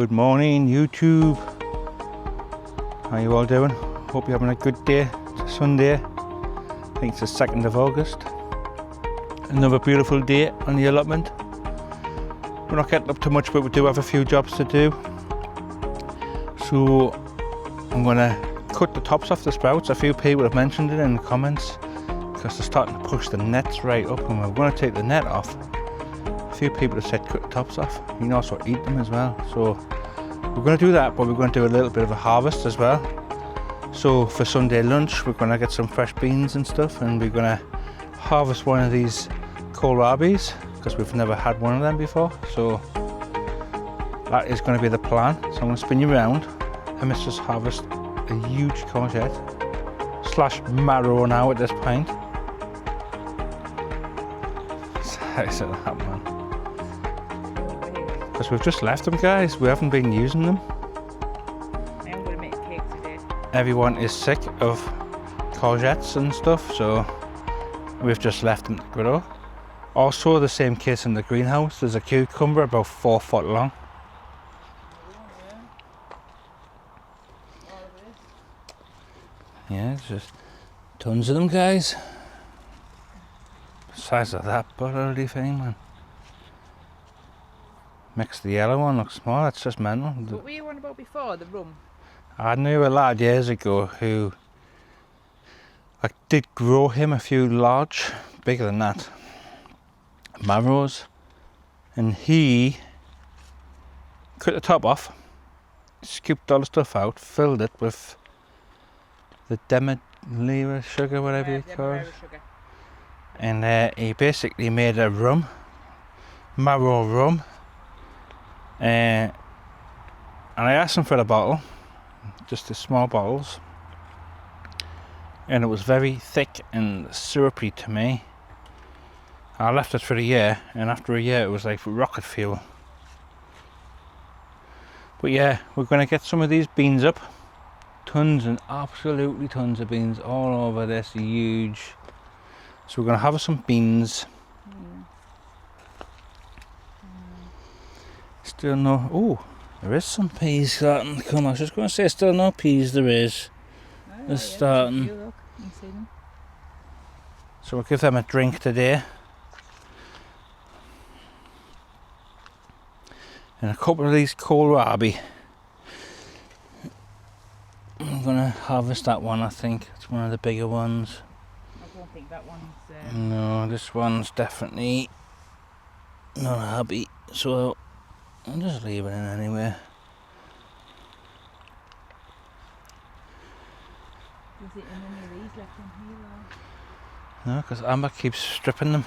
Good morning, YouTube. How you all doing? Hope you're having a good day. It's Sunday. I think it's the 2nd of August. Another beautiful day on the allotment. We're not getting up to much, but we do have a few jobs to do. So I'm going to cut the tops off the sprouts. A few people have mentioned it in the comments because they're starting to push the nets right up, and we're going to take the net off. A few people have said cut the tops off. You can also eat them as well. So we're going to do that, but we're going to do a little bit of a harvest as well. So for Sunday lunch, we're going to get some fresh beans and stuff, and we're going to harvest one of these Kohl rabis because we've never had one of them before. So that is going to be the plan. So I'm going to spin you around and let's just harvest a huge courgette slash marrow now at this point. Size of that, man. Because we've just left them, guys. We haven't been using them. I'm going to make cake today. Everyone is sick of courgettes and stuff, so we've just left them to grow. Also, the same case in the greenhouse. There's a cucumber about 4 foot long. Yeah, there's just tons of them, guys. The size of that bloody thing, man. Makes the yellow one look small. That's just mental. What were you on about before, the rum? I knew a lad years ago who I did grow him a few large, bigger than that, marrows, and he cut the top off, scooped all the stuff out, filled it with the demerara sugar, whatever you call it, and he basically made a rum, marrow rum. And I asked him for a bottle, just the small bottles, and it was very thick and syrupy to me. I left it for a year, and after a year it was like rocket fuel. But yeah, we're going to get some of these beans up. Tons and absolutely tons of beans all over this huge. So we're going to have some beans. Still no, oh, there is some peas starting to come. I was just going to say still no peas, there is. Oh, They're starting. Look, you can see them. So we'll give them a drink today. And a couple of these Kohl rabi. I'm going to harvest that one, I think. It's one of the bigger ones. I don't think that one's... No, this one's definitely not happy. So I'll just leave it in anyway. Is it in any of these left in here? No, because Amber keeps stripping them.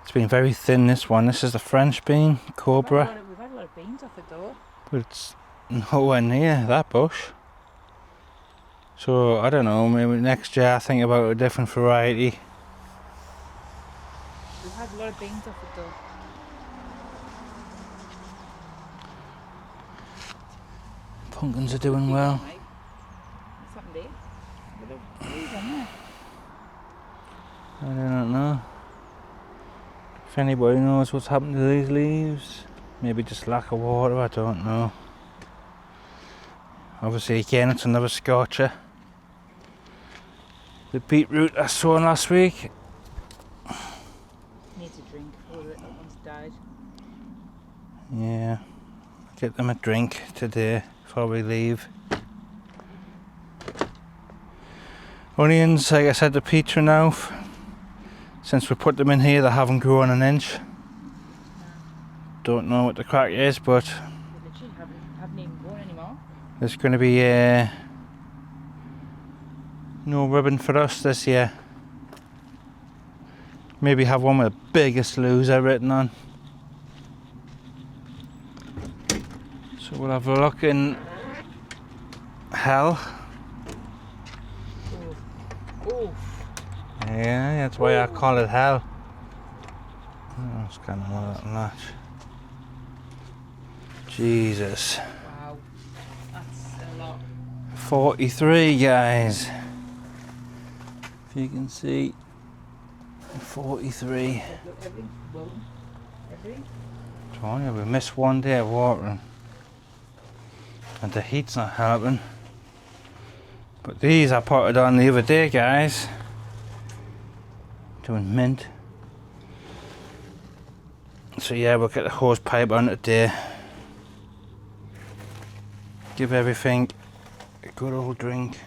It's been very thin, this one. This is the French bean, Cobra. We've had a lot of beans off it though. But it's nowhere near that bush. So, I don't know, maybe next year I think about a different variety. We've had a lot of beans off it though. Pumpkins are doing well. What's happened there? With the leaves on there. I don't know. If anybody knows what's happened to these leaves, maybe just lack of water, I don't know. Obviously again it's another scorcher. The beetroot I sown last week. Needs a drink before the other one's died. Yeah, get them a drink today before we leave. Onions, like I said to Peter now, since we put them in here they haven't grown an inch. No. Don't know what the crack is, but They literally haven't even grown anymore. there's going to be no ribbon for us this year. Maybe have one with the biggest loser written on. So we'll have a look in hell. Oh. Yeah, that's why I call it hell. Oh, it's kind of more than that. Jesus. Wow. That's a lot. 43, guys. If you can see. 43. Look, everything. Everything. We missed one day of watering. and the heat's not helping. But these I potted on the other day, guys. Doing mint. So yeah, we'll get the hose pipe on today. Give everything a good old drink.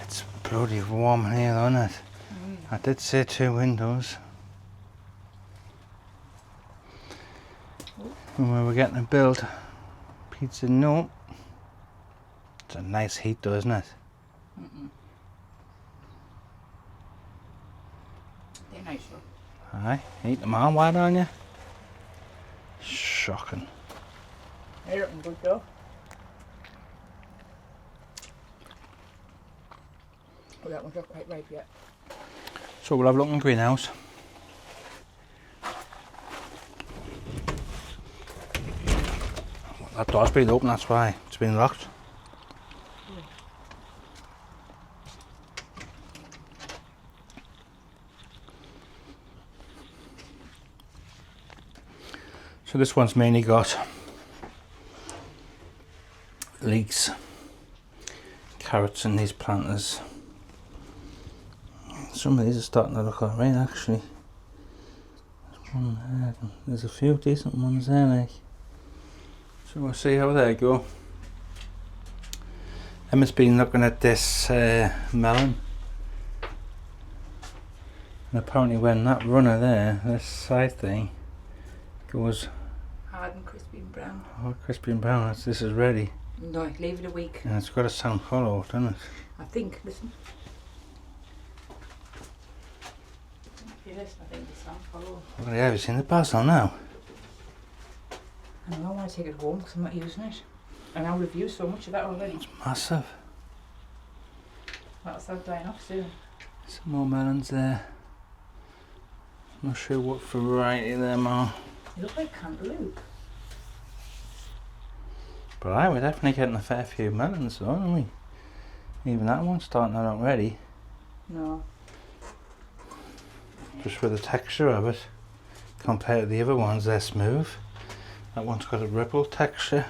It's bloody warm in here, isn't it? I did say 2 windows. When we were getting it built, Pete said no. It's a nice heat though, isn't it? They're nice though. Aye, eat them all, why don't you? Shocking. They're looking good though. Oh, that one's not quite ripe yet. So we'll have a look in the greenhouse. That door's been open, that's why it's been locked. So this one's mainly got leeks, carrots in these planters. Some of these are starting to look alright actually. There's one there, there's a few decent ones there like. So we'll see how they go. Emma's been looking at this melon. And apparently when that runner there, this side thing, goes Hard and crispy and brown. all crispy and brown, this is ready. No, leave it a week. And it's got to sound hollow, doesn't it? I think, listen. If you listen, I think it sounds hollow. Oh yeah, have you seen the basil now? I know, I want to take it home because I'm not using it. And I'll review so much of that already. It's massive. That'll start dying off soon. Some more melons there. Not sure what variety them are. They look like cantaloupe. But aye, we're definitely getting a fair few melons though, aren't we? Even that one's starting out already. No. Just with the texture of it. Compared to the other ones, they're smooth. That one's got a ripple texture.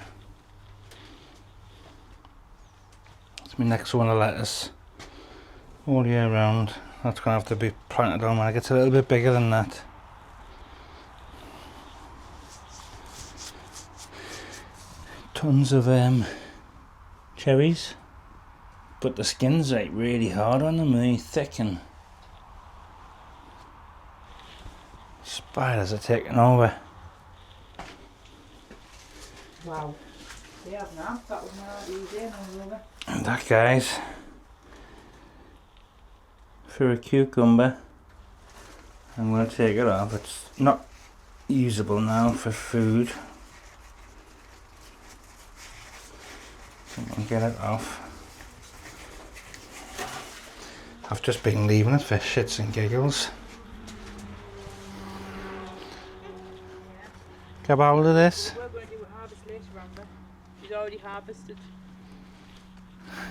That's my next one of lettuce. All year round. That's going to have to be planted on when it gets a little bit bigger than that. Tons of cherries. But the skin's like really hard on them, really thick, and spiders are taking over. Wow. They have now. That was not easy. And that, guys, for a cucumber, I'm going to take it off. It's not usable now for food. So I'm going to get it off. I've just been leaving it for shits and giggles. Grab hold of this. We're going to do a harvest later, Amber. She's already harvested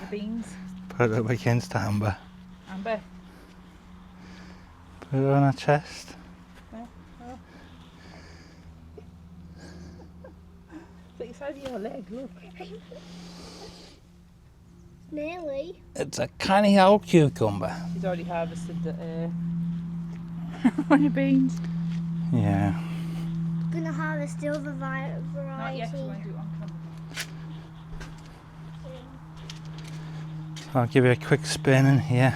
the beans. Put it up against Amber. Amber. Put it on her chest. Oh. Look inside your leg, look. Nearly. It's a canny old cucumber. She's already harvested the the beans. Yeah. Gonna harvest the other variety. Not yet, we're going to do it on camera. I'll give you a quick spin in here.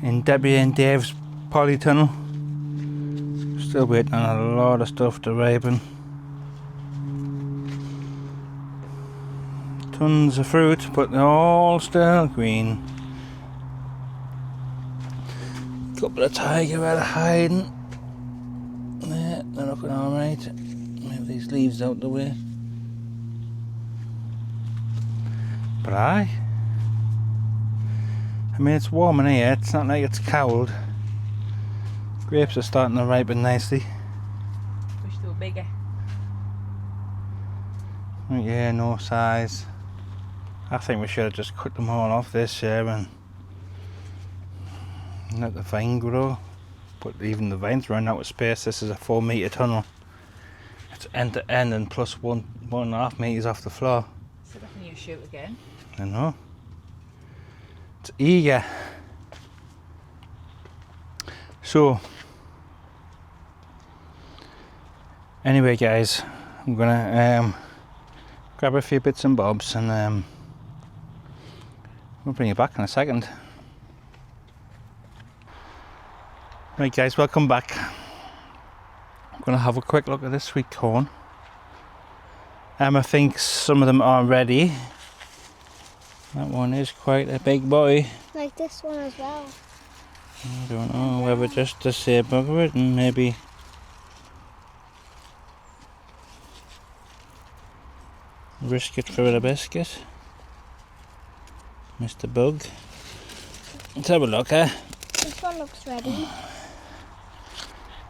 In Debbie and Dave's polytunnel. Still waiting on a lot of stuff to ripen. Tons of fruit, but they're all still green. Couple of tiger rat hiding. There, they're looking alright. Move these leaves out the way. But aye. I mean, it's warm in here, it's not like it's cold. Grapes are starting to ripen nicely. Wish they were bigger. Yeah, no size. I think we should have just cut them all off this year and let the vine grow. But even the vines run out of space. This is a 4 metre tunnel. It's end to end and plus 1.5 meters off the floor. So that can you shoot again? I know. It's eager. So, anyway, guys, I'm gonna grab a few bits and bobs and we'll bring you back in a second. Right, guys, welcome back. I'm gonna have a quick look at this sweet corn. Emma thinks some of them are ready. That one is quite a big boy. Like this one as well. I don't know whether just to say bugger it and maybe risk it for a biscuit. Mr. Bug. Let's have a look, eh? This one looks ready.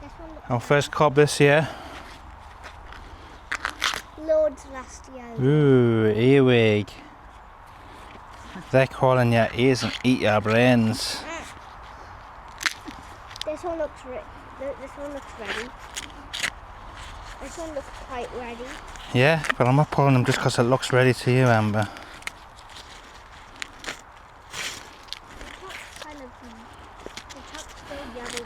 This one looks Our first cob this year. loads last year. Ooh, earwig. They're calling your ears and eat your brains. This one looks this one looks ready. This one looks quite ready. Yeah, but I'm not pulling them just because it looks ready to you, Amber. Kind of the top's still yellowish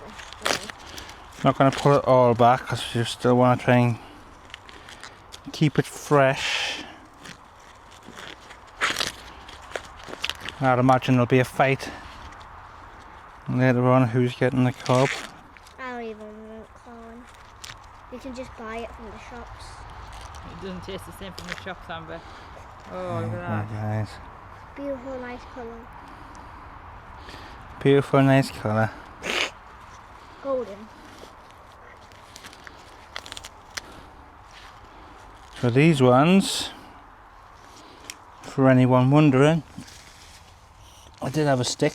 though. Not going to pull it all back because you still want to try and keep it fresh. I'd imagine there'll be a fight later on who's getting the cob. I don't even want corn. You can just buy it from the shops. It doesn't taste the same from the shops, Amber. Oh, look at Oh, that. guys. Beautiful, nice colour. Beautiful, nice colour. Golden. So these ones, for anyone wondering, I did have a stick.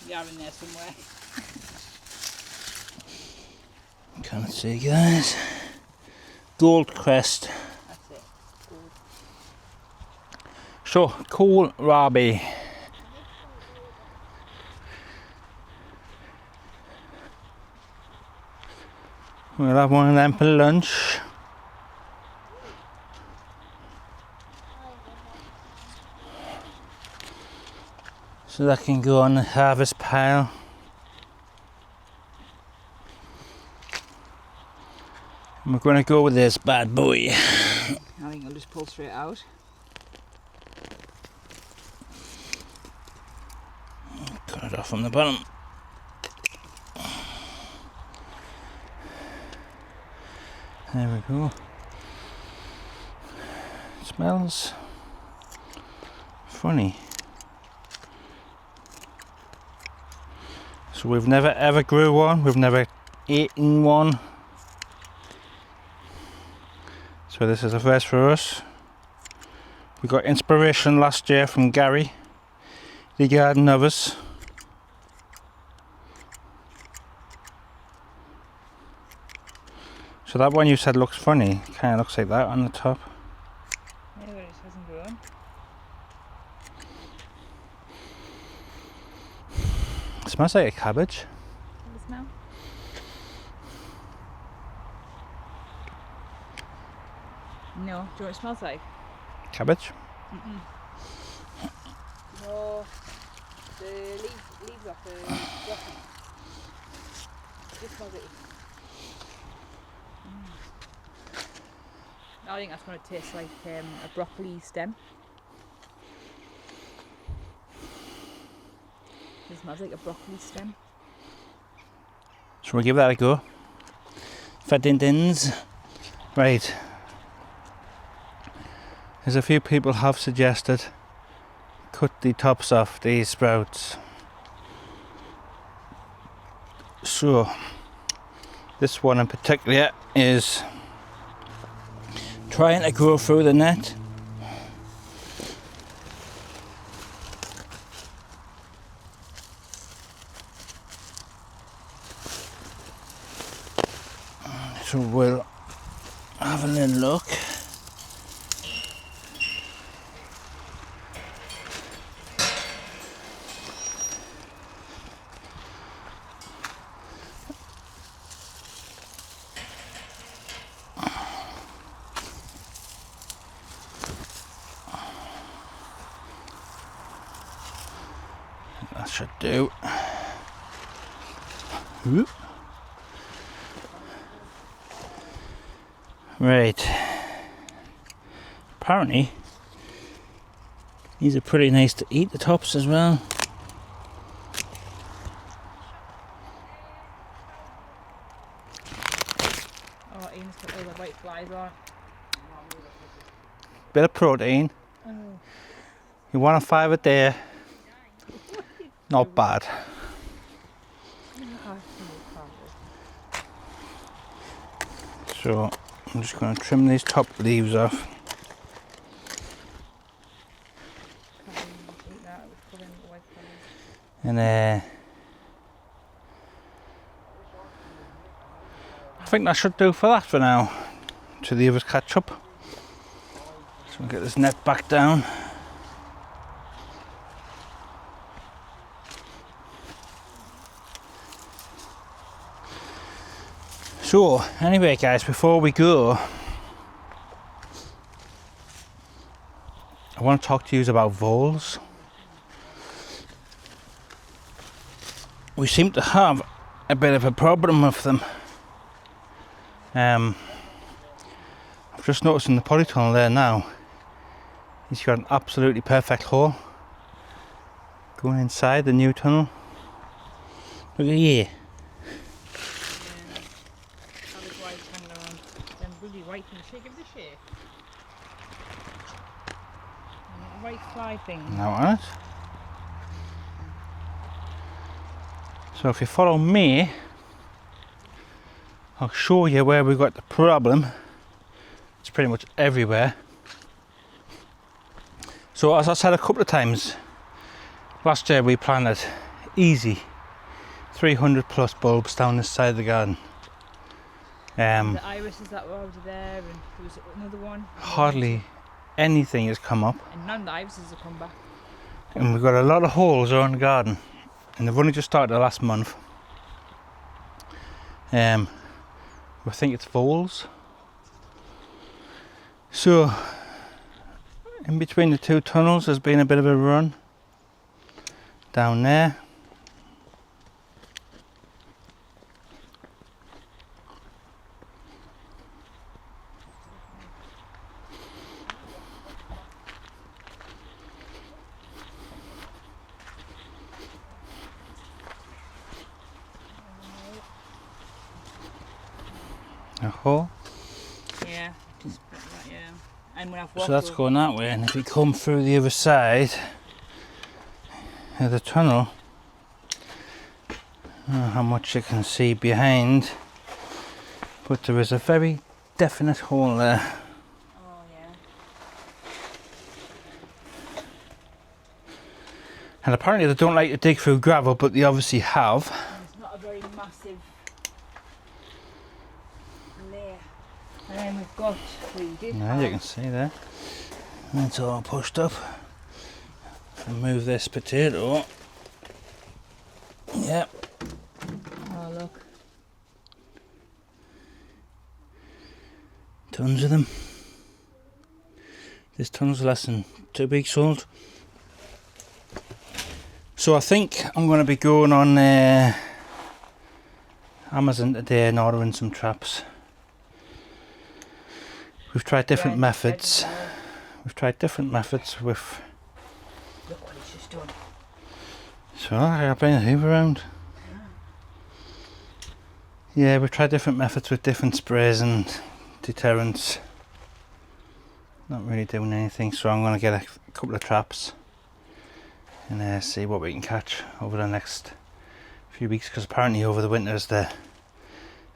Yeah, in there somewhere. Can't see, guys. Gold crest. That's it. Good. So, Kohl rabi. We'll have one of them for lunch. So that can go on the harvest pile. And we're going to go with this bad boy. I think I'll just pull straight out. Cut it off from the bottom. There we go. It smells funny. So we've never ever grew one, we've never eaten one. So this is a first for us. We got inspiration last year from Gary, the garden lovers. So that one you said looks funny, kind of looks like that on the top. Yeah, but it hasn't grown. It smells like a cabbage. Can you smell? No, do you know what it smells like? Cabbage? No, the leaves off the broccoli. It smells like I think that's going to taste like a broccoli stem. It smells like a broccoli stem. So we'll give that a go. Fadindins. Right. As a few people have suggested, cut the tops off these sprouts. So, this one in particular is trying to grow through the net. So we'll have a little look. should do. Whoop. Right. Apparently, these are pretty nice to eat, the tops as well. Oh, Ian's got all the white flies on. Bit of protein. Oh. You want a 5 a day. Not bad. So I'm just going to trim these top leaves off. And I think that should do for that for now. Till the others catch up. So we'll get this net back down. So anyway guys, before we go, I want to talk to you about voles. We seem to have a bit of a problem with them. I've just noticed in the polytunnel there now, he's got an absolutely perfect hole going inside the new tunnel. Look at here. White fly thing. Now on it. So if you follow me, I'll show you where we've got the problem. It's pretty much everywhere. So as I said a couple of times, last year we planted easy 300 plus bulbs down this side of the garden. The irises that were over there, and there was another one. Hardly anything has come up. And none of the irises have come back. And we've got a lot of holes around the garden. And they've only just started last month. We think it's voles. So, in between the two tunnels there's been a bit of a run. Down there. A hole. Yeah, just put that, yeah. And when I've walked So that's going that way, and if you come through the other side of the tunnel, I don't know how much you can see behind, but there is a very definite hole there. Oh yeah. And apparently they don't like to dig through gravel, but they obviously have. And it's not a very massive layer. And then we've got, Now you can see there. That's all pushed up. Remove this potato. Yep. Oh look. Tons of them. This tunnel's less than 2 weeks old. So I think I'm going to be going on Amazon today and ordering some traps. We've tried different methods. We've tried different methods with. Look what he's just done. So I've been a hoof around. Yeah, we've tried different methods with different sprays and deterrents. Not really doing anything, so I'm going to get a couple of traps and see what we can catch over the next few weeks, because apparently over the winter is the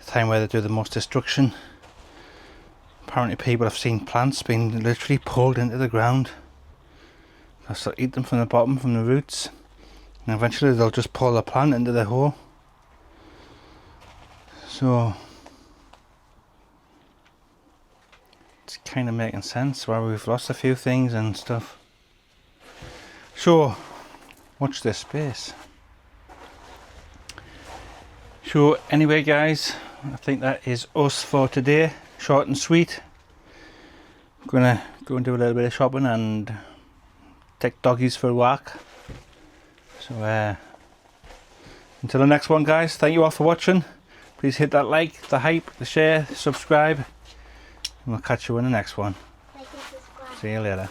time where they do the most destruction. Apparently people have seen plants being literally pulled into the ground. They'll start eat them from the bottom, from the roots, and eventually they'll just pull the plant into the hole. So it's kind of making sense why we've lost a few things and stuff. So watch this space. So anyway guys, I think that is us for today. Short and sweet. I'm gonna go and do a little bit of shopping and take doggies for a walk. So Until the next one, guys, thank you all for watching. Please hit that like, the hype, the share, subscribe, and we'll catch you in the next one. Like and subscribe. See you later.